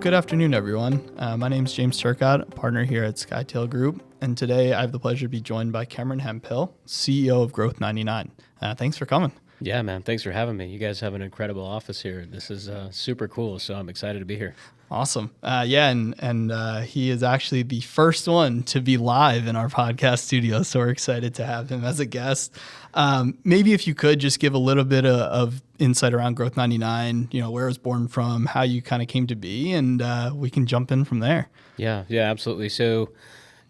good afternoon, everyone. My name is James Turcott, partner here at Skytale Group, and today I have the pleasure to be joined by Cameron Hemphill, CEO of Growth 99. Thanks for coming. Yeah, man. Thanks for having me. You guys have an incredible office here. This is super cool, so I'm excited to be here. Awesome. He is actually the first one to be live in our podcast studio, so we're excited to have him as a guest. Maybe if you could just give a little bit of insight around Growth 99, where it was born from, how you kind of came to be, and we can jump in from there. Yeah, absolutely. So,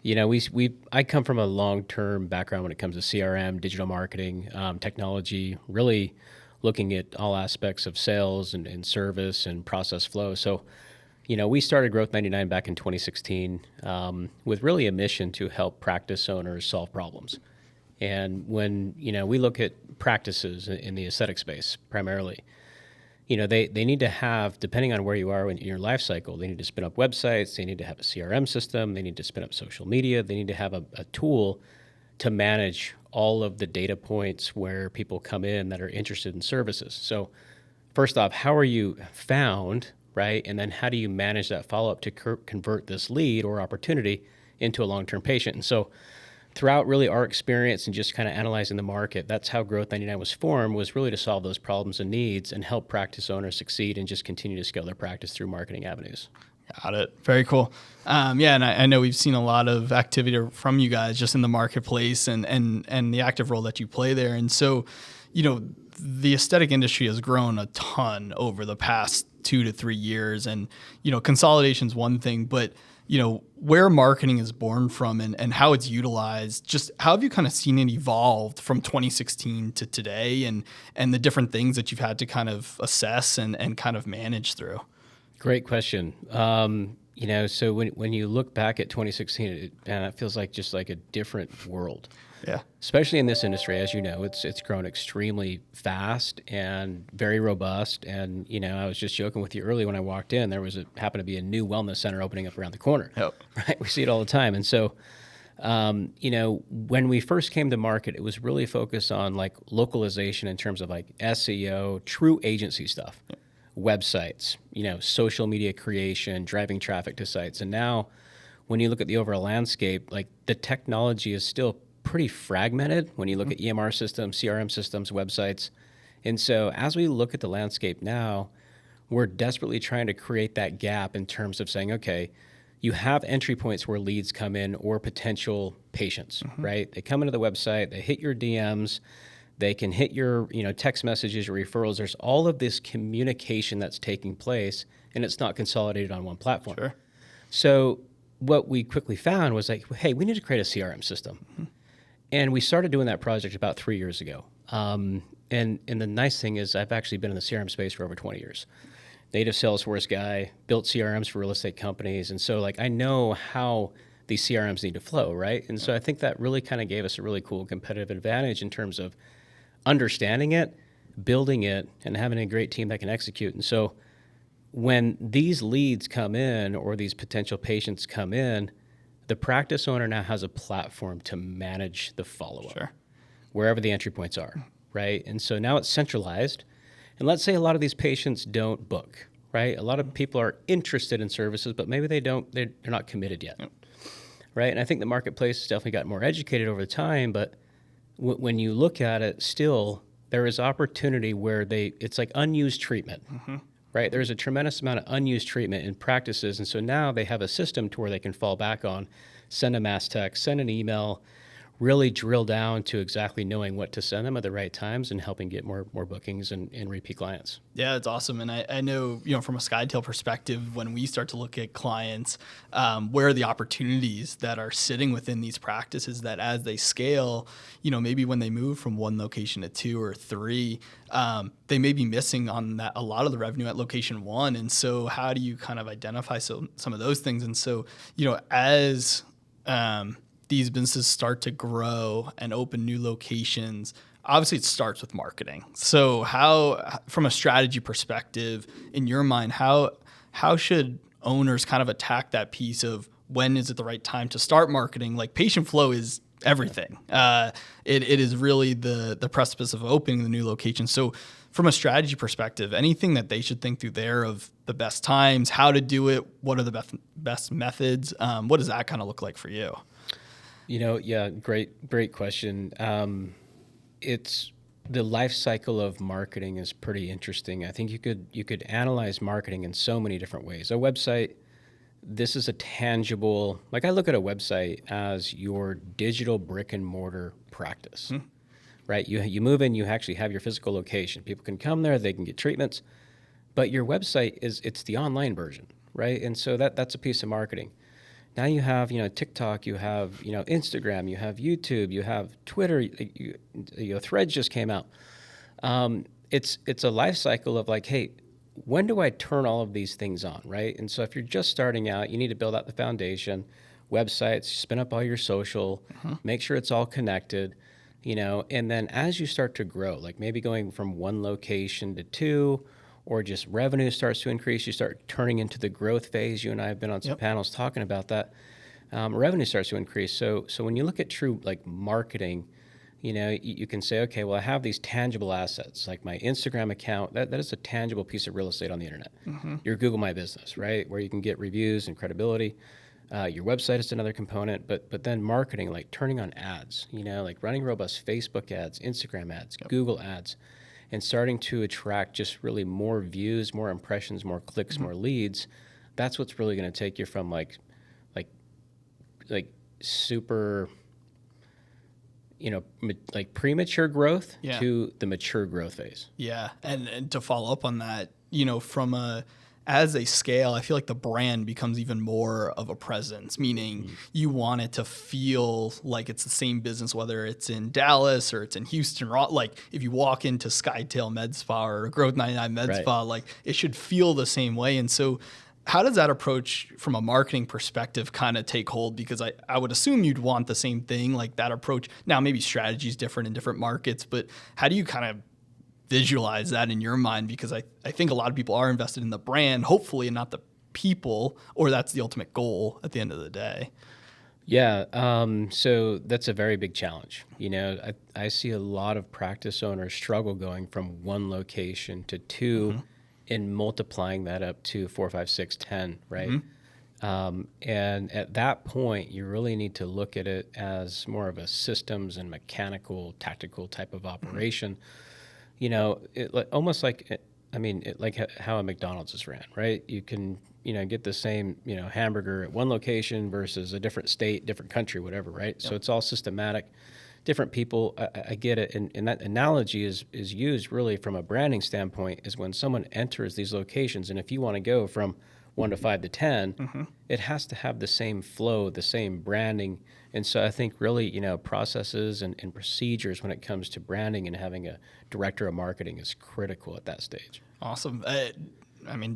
I come from a long-term background when it comes to CRM, digital marketing, technology, really looking at all aspects of sales and service and process flow. So, we started Growth 99 back in 2016 with really a mission to help practice owners solve problems. And when, we look at practices in the aesthetic space primarily, they need to have, depending on where you are in your life cycle, they need to spin up websites, they need to have a CRM system, they need to spin up social media, they need to have a tool to manage all of the data points where people come in that are interested in services. So first off, how are you found, right? And then how do you manage that follow-up to convert this lead or opportunity into a long-term patient? And so throughout really our experience and just kind of analyzing the market, that's how Growth 99 was formed, was really to solve those problems and needs and help practice owners succeed and just continue to scale their practice through marketing avenues. Got it. Very cool. And I know we've seen a lot of activity from you guys just in the marketplace and the active role that you play there. And so, the aesthetic industry has grown a ton over the past 2 to 3 years. And, consolidation is one thing, but where marketing is born from and how it's utilized, just how have you kind of seen it evolved from 2016 to today and the different things that you've had to kind of assess and kind of manage through? Great question. So when you look back at 2016, it feels like just like a different world. Yeah. Especially in this industry, as you know, it's grown extremely fast and very robust. And, I was just joking with you earlier when I walked in, there happened to be a new wellness center opening up around the corner. Yep. Right? We see it all the time. And so, when we first came to market, it was really focused on like localization in terms of like SEO, true agency stuff, websites, social media creation, driving traffic to sites. And now when you look at the overall landscape, like the technology is still pretty fragmented when you look at EMR systems, CRM systems, websites. And so as we look at the landscape now, we're desperately trying to create that gap in terms of saying, okay, you have entry points where leads come in or potential patients, right? They come into the website, they hit your DMs, they can hit your text messages, your referrals. There's all of this communication that's taking place, and it's not consolidated on one platform. Sure. So what we quickly found was like, hey, we need to create a CRM system. And we started doing that project about 3 years ago. And the nice thing is I've actually been in the CRM space for over 20 years. Native Salesforce guy, built CRMs for real estate companies. And so like I know how these CRMs need to flow, right? And so I think that really kind of gave us a really cool competitive advantage in terms of understanding it, building it, and having a great team that can execute. And so when these leads come in or these potential patients come in, the practice owner now has a platform to manage the follow-up, wherever the entry points are, right? And so now it's centralized. And let's say a lot of these patients don't book, right? A lot of people are interested in services, but maybe they're not committed yet, right? And I think the marketplace has definitely gotten more educated over time, but when you look at it, still, there is opportunity where it's like unused treatment, right? There's a tremendous amount of unused treatment in practices. And so now they have a system to where they can fall back on, send a mass text, send an email, really drill down to exactly knowing what to send them at the right times and helping get more bookings and repeat clients. Yeah, it's awesome. And I know, from a Skytale perspective, when we start to look at clients, where are the opportunities that are sitting within these practices that as they scale, maybe when they move from one location to 2 or 3, they may be missing on that a lot of the revenue at location 1. And so how do you kind of identify some of those things? And so, as these businesses start to grow and open new locations, obviously it starts with marketing. So how, from a strategy perspective, in your mind, how should owners kind of attack that piece of when is it the right time to start marketing? Like patient flow is everything. It is really the precipice of opening the new location. So from a strategy perspective, anything that they should think through there of the best times, how to do it, what are the best methods? What does that kind of look like for you? Yeah, great question. It's the life cycle of marketing is pretty interesting. I think you could analyze marketing in so many different ways. A website, this is a tangible, like I look at a website as your digital brick and mortar practice, right? You move in, you actually have your physical location. People can come there, they can get treatments, but your website it's the online version, right? And so that's a piece of marketing. Now you have, TikTok, you have, Instagram, you have YouTube, you have Twitter, Threads just came out. It's a life cycle of like, hey, when do I turn all of these things on, right? And so if you're just starting out, you need to build out the foundation, websites, spin up all your social, make sure it's all connected, and then as you start to grow, like maybe going from one location to two, or just revenue starts to increase, you start turning into the growth phase. You and I have been on some panels talking about that. Revenue starts to increase. So when you look at true like marketing, you can say, okay, well, I have these tangible assets, like my Instagram account. That is a tangible piece of real estate on the internet. Your Google My Business, right, where you can get reviews and credibility. Your website is another component, but then marketing, like turning on ads, like running robust Facebook ads, Instagram ads, Google ads, and starting to attract just really more views, more impressions, more clicks, more leads. That's what's really going to take you from like super, like premature growth to the mature growth phase. Yeah. And to follow up on that, as they scale, I feel like the brand becomes even more of a presence, meaning you want it to feel like it's the same business, whether it's in Dallas or it's in Houston. Like if you walk into Skytale Med Spa or Growth 99 Med Spa, like it should feel the same way. And so how does that approach from a marketing perspective kind of take hold? Because I would assume you'd want the same thing, like that approach. Now, maybe strategy is different in different markets, but how do you kind of visualize that in your mind? Because I think a lot of people are invested in the brand, hopefully, and not the people, or that's the ultimate goal at the end of the day. Yeah. So that's a very big challenge. I see a lot of practice owners struggle going from one location to two and multiplying that up to 4, 5, 6, 10, right? And at that point, you really need to look at it as more of a systems and mechanical, tactical type of operation. Almost like, like how a McDonald's is ran, right? You can, get the same, hamburger at one location versus a different state, different country, whatever, right? So it's all systematic, different people. I get it. And that analogy is used really from a branding standpoint is when someone enters these locations, and if you want to go from 1 to 5 to 10, it has to have the same flow, the same branding. And so I think really, processes and procedures when it comes to branding and having a director of marketing is critical at that stage. Awesome.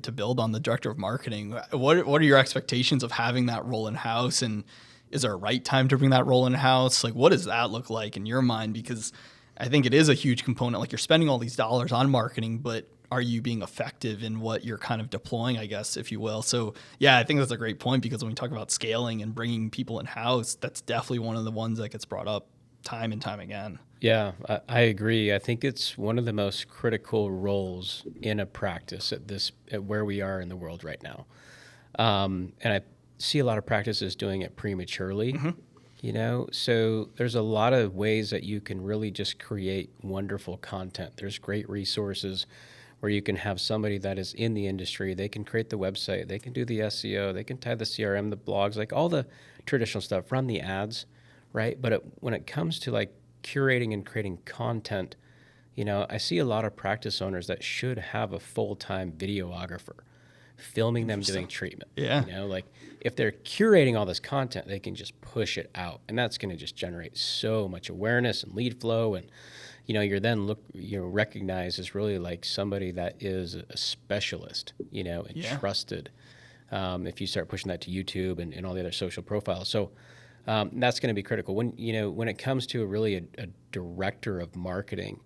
To build on the director of marketing, what are your expectations of having that role in-house? And is there a right time to bring that role in-house? Like, what does that look like in your mind? Because I think it is a huge component. Like, you're spending all these dollars on marketing, but are you being effective in what you're kind of deploying, I guess, if you will? So, yeah, I think that's a great point, because when we talk about scaling and bringing people in-house, that's definitely one of the ones that gets brought up time and time again. Yeah, I agree. I think it's one of the most critical roles in a practice at where we are in the world right now. And I see a lot of practices doing it prematurely. So there's a lot of ways that you can really just create wonderful content. There's great resources where you can have somebody that is in the industry. They can create the website, they can do the SEO, they can tie the CRM, the blogs, like all the traditional stuff, run the ads, right? But when it comes to like curating and creating content, I see a lot of practice owners that should have a full-time videographer filming them doing treatment. Yeah. Like if they're curating all this content, they can just push it out, and that's going to just generate so much awareness and lead flow. And you're then recognized as really like somebody that is a specialist, and trusted. If you start pushing that to YouTube and all the other social profiles, so that's going to be critical. When it comes to a director of marketing,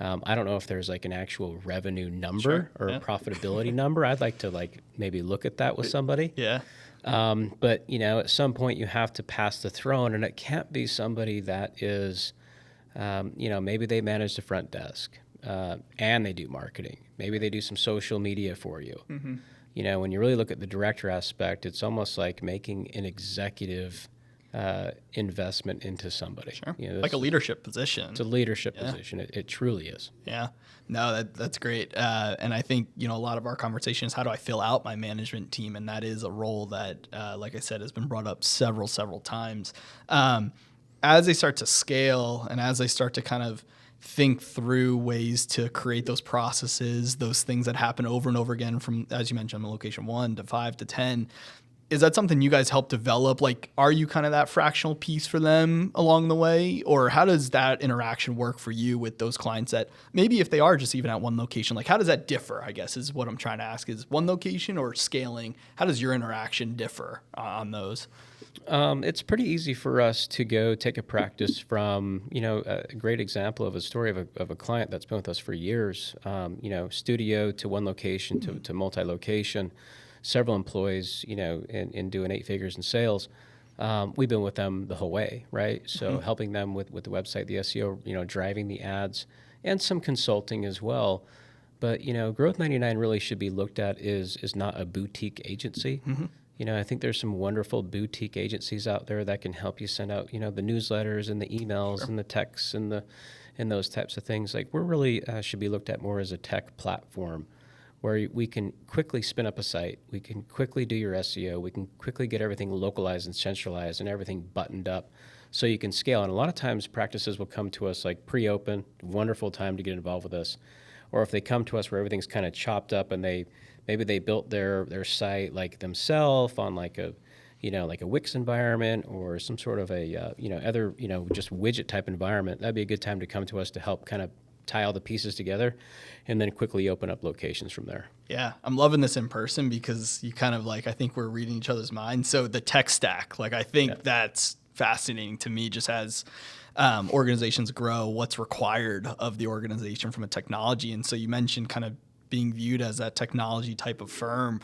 I don't know if there's like an actual revenue number or a profitability number. I'd like to maybe look at that with somebody. Yeah. But, at some point you have to pass the throne, and it can't be somebody that is, maybe they manage the front desk and they do marketing. Maybe they do some social media for you. When you really look at the director aspect, it's almost like making an executive investment into somebody. Sure. Like a leadership position. It's a leadership position. It truly is. Yeah. No, that's great. And I think, a lot of our conversation is how do I fill out my management team? And that is a role that, like I said, has been brought up several times. As they start to scale and as they start to kind of think through ways to create those processes, those things that happen over and over again from, as you mentioned, location 1 to 5 to 10, is that something you guys help develop? Like, are you kind of that fractional piece for them along the way? Or how does that interaction work for you with those clients that maybe if they are just even at one location, like how does that differ, I guess, is what I'm trying to ask. Is one location or scaling, how does your interaction differ on those? It's pretty easy for us to go take a practice from, a great example of a story of a client that's been with us for years, studio to one location to multi-location, several employees, and doing 8 figures in sales. We've been with them the whole way, right? So helping them with the website, the SEO, driving the ads, and some consulting as well. But, Growth 99 really should be looked at is not a boutique agency. I think there's some wonderful boutique agencies out there that can help you send out, the newsletters and the emails and the texts and those types of things. Like we're really should be looked at more as a tech platform where we can quickly spin up a site. We can quickly do your SEO. We can quickly get everything localized and centralized and everything buttoned up so you can scale. And a lot of times practices will come to us like pre-open, wonderful time to get involved with us. Or if they come to us where everything's kind of chopped up and maybe they built their site like themselves on like a Wix environment or some sort of a other just widget type environment, that'd be a good time to come to us to help kind of tie all the pieces together and then quickly open up locations from there. Yeah, I'm loving this in person because you kind of I think we're reading each other's minds. So the tech stack, I think that's fascinating to me just as organizations grow, what's required of the organization from a technology. And so you mentioned kind of being viewed as that technology type of firm.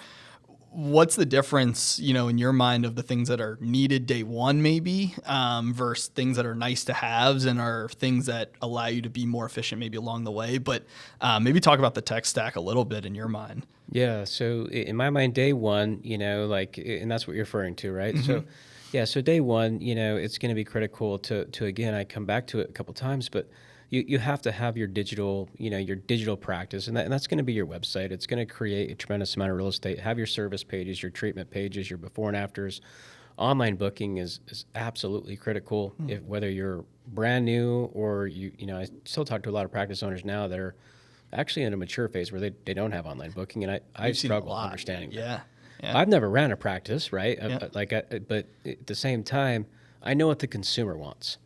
What's the difference, in your mind of the things that are needed day one maybe versus things that are nice to haves and are things that allow you to be more efficient maybe along the way? But maybe talk about the tech stack a little bit in your mind. Yeah. So in my mind, day one, and that's what you're referring to, right? So day one, it's going to be critical to again, I come back to it a couple times, but you have to have your digital practice, and that's going to be your website. It's going to create a tremendous amount of real estate. Have your service pages, your treatment pages, your before and afters. Online booking is absolutely critical. If whether you're brand new or I still talk to a lot of practice owners now that are actually in a mature phase where they don't have online booking, and I struggle understanding that. Yeah. I've never ran a practice, right? But at the same time, I know what the consumer wants.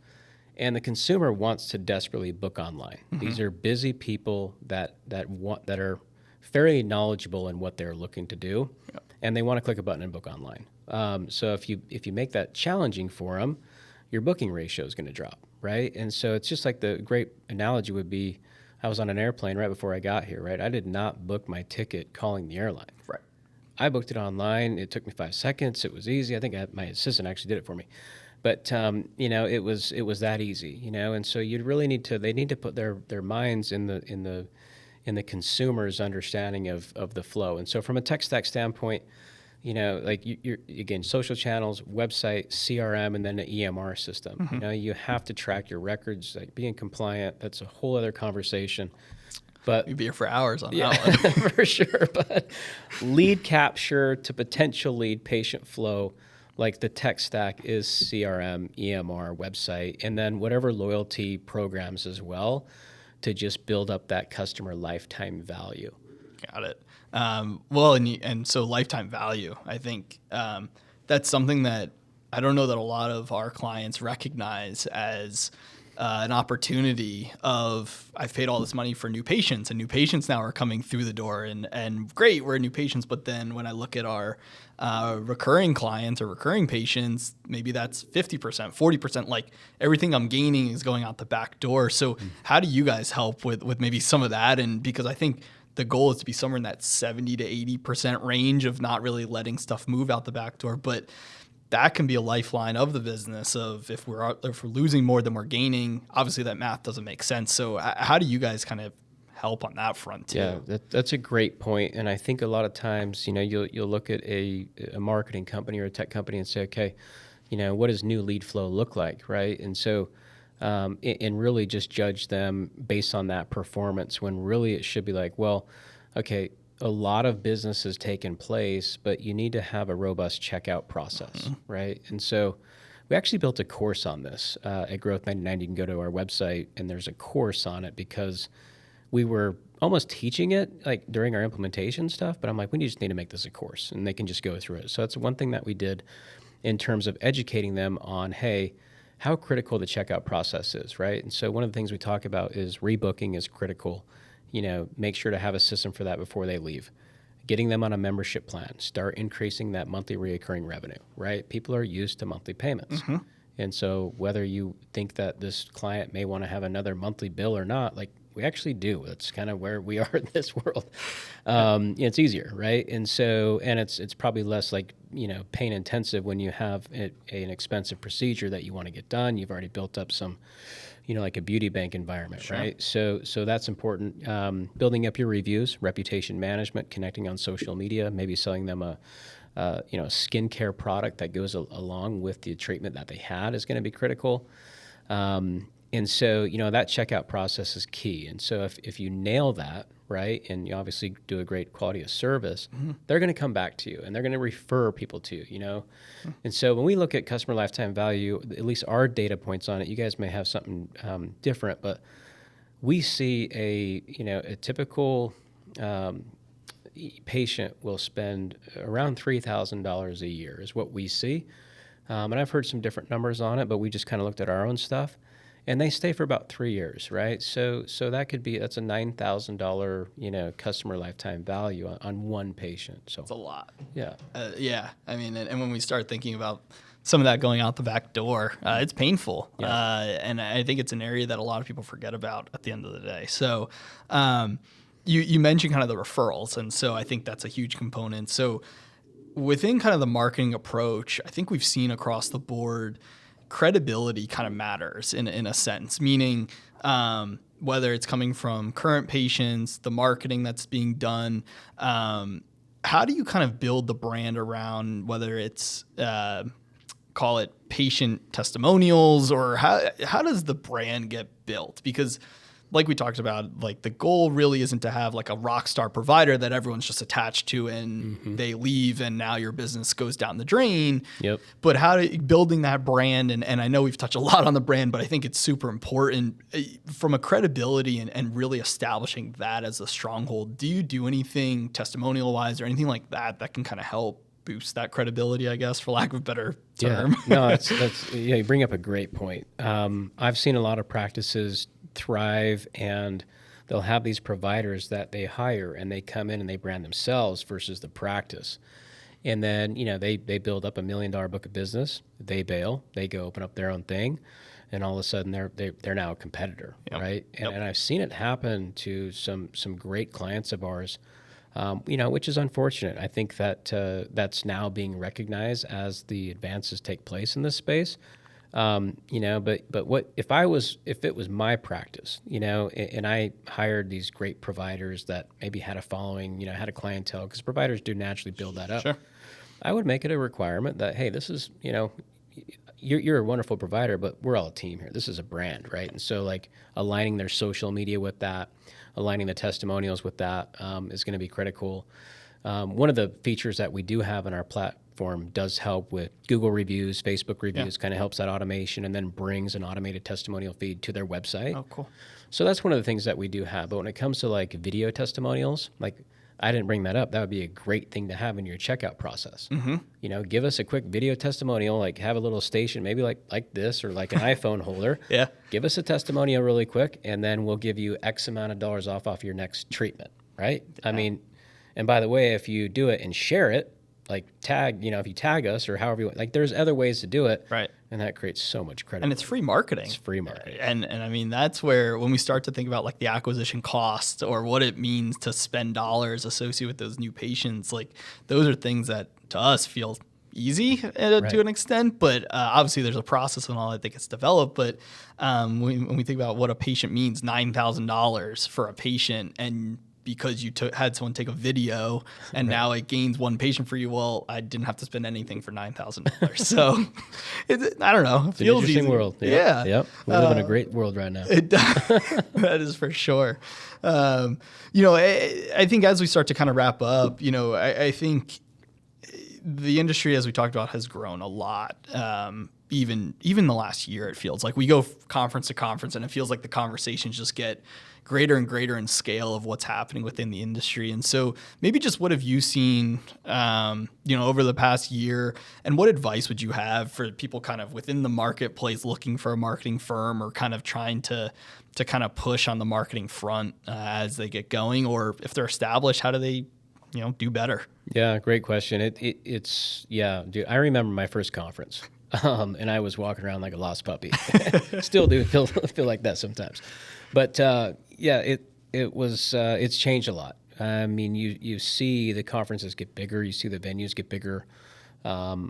And the consumer wants to desperately book online. These are busy people that are fairly knowledgeable in what they're looking to do, and they want to click a button and book online. So if you make that challenging for them, your booking ratio is going to drop, right? And so it's just like the great analogy would be, I was on an airplane right before I got here, right? I did not book my ticket calling the airline. Right. I booked it online. It took me 5 seconds. It was easy. I think my assistant actually did it for me. But it was that easy, and so you'd really they need to put their minds in the consumer's understanding of the flow. And so from a tech stack standpoint, you're again, social channels, website, CRM, and then an EMR system. You have to track your records, being compliant. That's a whole other conversation. But we'd be here for hours on that one. For sure. But lead capture to potential lead patient flow. Like the tech stack is CRM, EMR, website, and then whatever loyalty programs as well to just build up that customer lifetime value. Got it. And so lifetime value, I think that's something that I don't know that a lot of our clients recognize as an opportunity of I've paid all this money for new patients and new patients now are coming through the door and great, we're new patients. But then when I look at our recurring clients or recurring patients, maybe that's 50%, 40%, like everything I'm gaining is going out the back door. So how do you guys help with maybe some of that? And because I think the goal is to be somewhere in that 70 to 80% range of not really letting stuff move out the back door. But that can be a lifeline of the business of if we're losing more than we're gaining, obviously that math doesn't make sense. So how do you guys kind of help on that front too? Yeah, that's a great point. And I think a lot of times, you'll look at a marketing company or a tech company and say, okay, what does new lead flow look like, right? And so, and really just judge them based on that performance, when really it should be like, well, okay, a lot of business has taken place, but you need to have a robust checkout process, right? And so we actually built a course on this at Growth 99. You can go to our website and there's a course on it, because we were almost teaching it like during our implementation stuff, but I'm like, we just need to make this a course and they can just go through it. So that's one thing that we did in terms of educating them on, hey, how critical the checkout process is, right? And so one of the things we talk about is rebooking is critical. Make sure to have a system for that before they leave. Getting them on a membership plan, start increasing that monthly recurring revenue, right? People are used to monthly payments. And so whether you think that this client may want to have another monthly bill or not, like we actually do. That's kind of where we are in this world. It's easier, right? And so, and it's probably less like, pain intensive when you have an expensive procedure that you want to get done. You've already built up some, like a beauty bank environment, right? So that's important. Building up your reviews, reputation management, connecting on social media, maybe selling them a skincare product that goes along with the treatment that they had is going to be critical. And so, that checkout process is key. And so if you nail that, right, and you obviously do a great quality of service, they're going to come back to you and they're going to refer people to you, And so when we look at customer lifetime value, at least our data points on it, you guys may have something different, but we see a typical patient will spend around $3,000 a year is what we see. And I've heard some different numbers on it, but we just kind of looked at our own stuff. And they stay for about 3 years, right? So that's a $9,000, customer lifetime value on one patient. So it's a lot. Yeah. Yeah. I mean, and when we start thinking about some of that going out the back door, it's painful. Yeah. And I think it's an area that a lot of people forget about at the end of the day. So you mentioned kind of the referrals. And so I think that's a huge component. So within kind of the marketing approach, I think we've seen across the board, credibility kind of matters in a sense, meaning whether it's coming from current patients, the marketing that's being done, how do you kind of build the brand around whether it's call it patient testimonials, or how does the brand get built? Because like we talked about, like the goal really isn't to have like a rock star provider that everyone's just attached to and they leave and now your business goes down the drain. Yep. But building that brand, and I know we've touched a lot on the brand, but I think it's super important from a credibility and really establishing that as a stronghold. Do you do anything testimonial wise or anything like that can kind of help boost that credibility, I guess, for lack of a better term? Yeah. No, that's you bring up a great point. I've seen a lot of practices thrive and they'll have these providers that they hire and they come in and they brand themselves versus the practice. And then, they build up $1 million book of business, they bail, they go open up their own thing, and all of a sudden they're now a competitor, right? And I've seen it happen to some great clients of ours, which is unfortunate. I think that that's now being recognized as the advances take place in this space. But what if it was my practice, and I hired these great providers that maybe had a following, had a clientele, because providers do naturally build that up. Sure. I would make it a requirement that, hey, this is, you're a wonderful provider, but we're all a team here. This is a brand, right? And so like aligning their social media with that, aligning the testimonials with that is going to be critical. One of the features that we do have in our platform does help with Google reviews, Facebook reviews, kind of helps that automation, and then brings an automated testimonial feed to their website. Oh, cool. So that's one of the things that we do have. But when it comes to like video testimonials, like I didn't bring that up. That would be a great thing to have in your checkout process. Give us a quick video testimonial, like have a little station, maybe like this, or like an iPhone holder. Yeah. Give us a testimonial really quick, and then we'll give you X amount of dollars off your next treatment, right? Yeah. I mean, and by the way, if you do it and share it, like tag, if you tag us or however you want, like there's other ways to do it. Right. And that creates so much credit. And it's free marketing. It's free marketing. And I mean, that's where when we start to think about like the acquisition cost or what it means to spend dollars associated with those new patients, like those are things that to us feel easy to an extent, but obviously there's a process and all that gets developed. But when we think about what a patient means, $9,000 for a patient, and because you had someone take a video and now it gains one patient for you, well, I didn't have to spend anything for $9,000. So I don't know. It It's an feels interesting easy. world. Yeah. Yep. We live in a great world right now. That is for sure. I think as we start to kind of wrap up, I think the industry, as we talked about, has grown a lot. Even the last year, it feels like we go conference to conference, and it feels like the conversations just get greater and greater in scale of what's happening within the industry. And so maybe just what have you seen, over the past year, and what advice would you have for people kind of within the marketplace looking for a marketing firm or kind of trying to kind of push on the marketing front as they get going, or if they're established, how do they do better? Yeah, great question. Dude, I remember my first conference, and I was walking around like a lost puppy. Still do feel like that sometimes, but it's changed a lot. I mean, you see the conferences get bigger, you see the venues get bigger. I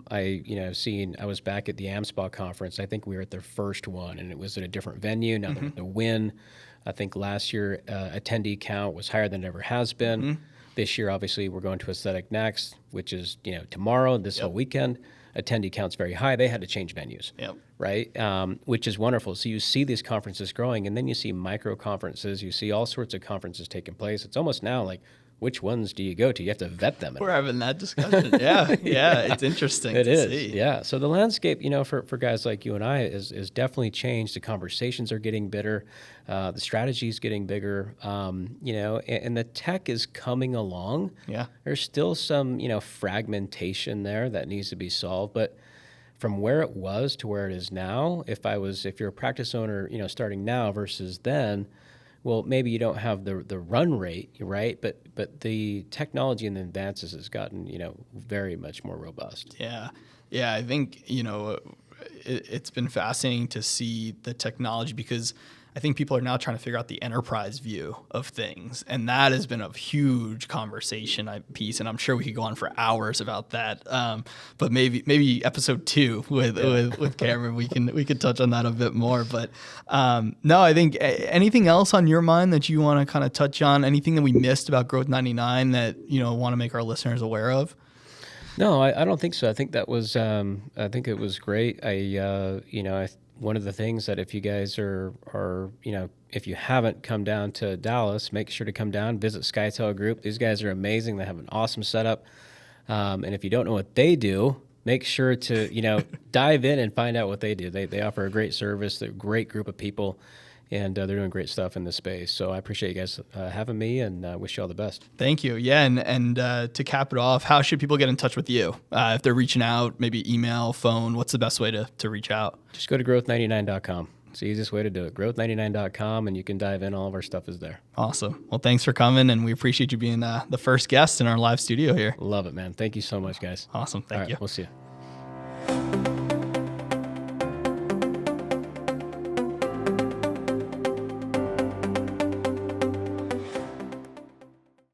was back at the AmSpa conference. I think we were at their first one, and it was at a different venue. Now they're at the Wynn. I think last year attendee count was higher than it ever has been. Mm-hmm. This year, obviously, we're going to Aesthetic Next, which is tomorrow, this whole weekend. Attendee count's very high. They had to change venues, right? Which is wonderful. So you see these conferences growing, and then you see micro conferences. You see all sorts of conferences taking place. It's almost now like, which ones do you go to? You have to vet them. We're having that discussion. Yeah, it's interesting to see. Yeah. So the landscape, for guys like you and I is definitely changed. The conversations are getting better. The strategy is getting bigger. And the tech is coming along. Yeah. There's still some, fragmentation there that needs to be solved. But from where it was to where it is now, if you're a practice owner, starting now versus then, well, maybe you don't have the run rate, right? But the technology and the advances has gotten, very much more robust. Yeah. I think, it's been fascinating to see the technology, because I think people are now trying to figure out the enterprise view of things. And that has been a huge conversation piece. And I'm sure we could go on for hours about that. But maybe episode 2 with Cameron, we can touch on that a bit more. But no, I think anything else on your mind that you want to kind of touch on, anything that we missed about Growth 99 that, want to make our listeners aware of? No, I don't think so. I think that was, I think it was great. One of the things that if you guys are if you haven't come down to Dallas, make sure to come down, visit Skytale Group. These guys are amazing. They have an awesome setup. And if you don't know what they do, make sure to, dive in and find out what they do. They offer a great service. They're a great group of people, and they're doing great stuff in this space. So I appreciate you guys having me, and wish you all the best. Thank you. Yeah, and to cap it off, how should people get in touch with you? If they're reaching out, maybe email, phone, what's the best way to reach out? Just go to growth99.com. It's the easiest way to do it. Growth99.com, and you can dive in. All of our stuff is there. Awesome. Well, thanks for coming, and we appreciate you being the first guest in our live studio here. Love it, man. Thank you so much, guys. Awesome. Thank you. We'll see you.